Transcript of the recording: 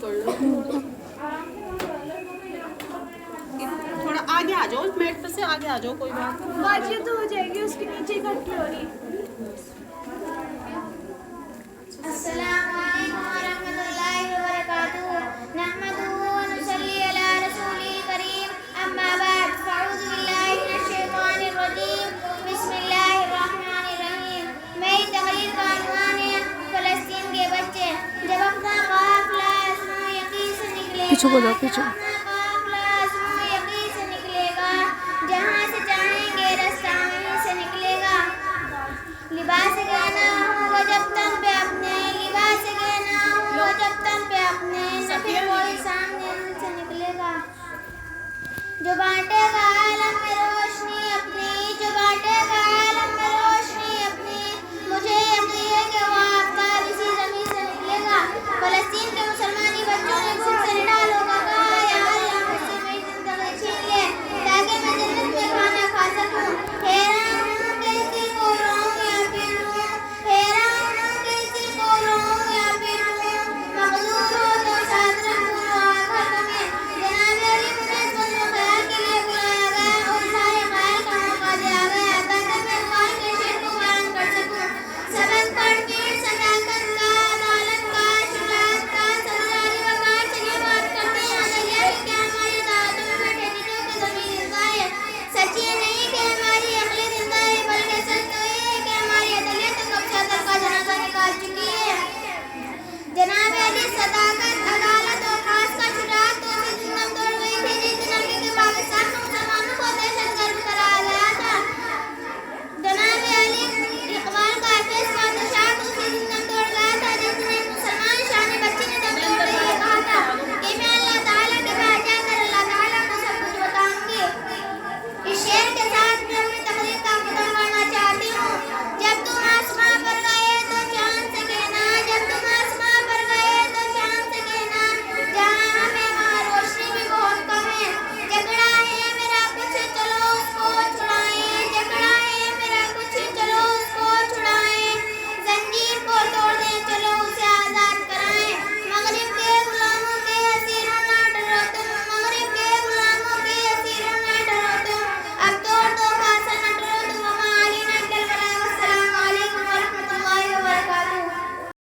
कर लो। थोड़ा आगे आ जाओ, मैट पे से आगे आ जाओ, कोई बात नहीं। बाजी तो हो जाएगी, उसके नीचे इकट्ठी हो रही। अस्सलामु अलैकुम वरहमतुल्लाहि वबरकातुहू। नहमदुहु व नुसल्ली अला रसूलिल करीम। अम्मा बाद, फ़अऊज़ु बिल्लाहि मिनश शैतानिर रजीम। बिस्मिल्लाहिर रहमानिर रहीम। मेरी तकरीर का उन्वान है फ़लस्तीन के बच्चे। जब अपना काफ़िला आज़मू यक़ीन से निकलेगा, पीछे को जाओ, पीछे। जब अपना काफ़िला आज़मू यक़ीन से निकलेगा, जहाँ से चाहेंगे रास्ता वहीं से निकलेगा। लिबास कहना होगा जब तन पे अपने, लिबास कहना होगा जब तन पे अपने, न फिर कोई सामने से निकलेगा। जो बांटेगा आलम में रोशनी अपनी, जो बांटेगा आलम में रोशनी अपनी, मुझे यकीन है कि वो आफ्ताब इसी ज़मीन से निकलेगा। फ़लस्तीन के मुसलमानी बच्चों ने भूख से निढाल होकर कहा, या अल्लाह मुझसे मेरी ज़िंदगी छीन ले ताकि मैं जन्नत में खाना खा सकूं। हैरान हूं कि इसी को रोऊं या फिर रोऊं, हैरान हूं कि इसी को रोऊं या फिर रोऊं। मक़दूर हो तो साथ रखूं आखिर में। जनाब अली मुझे सुल्ह ख्याल के लिए बुलाया गया और सारे ख्याल का मौका दिया गया ताकि मैं ख्याल के शेर को बयान कर सकूं। सबक पढ़ के सदाकत का, अदालत का, शुजाअत का, सरदारी वक़ार से ये बात करते हैं अदलिया की कि हमारी दादों में बैठे चीज़ों की ज़मीन जिंदा है। सच ये नहीं कि हमारी अक्ल जिंदा है, बल्कि सच तो ये है कि हमारी अदलियत कब चादर का जनाजा निकाल चुकी है। जनाब अली सदाकत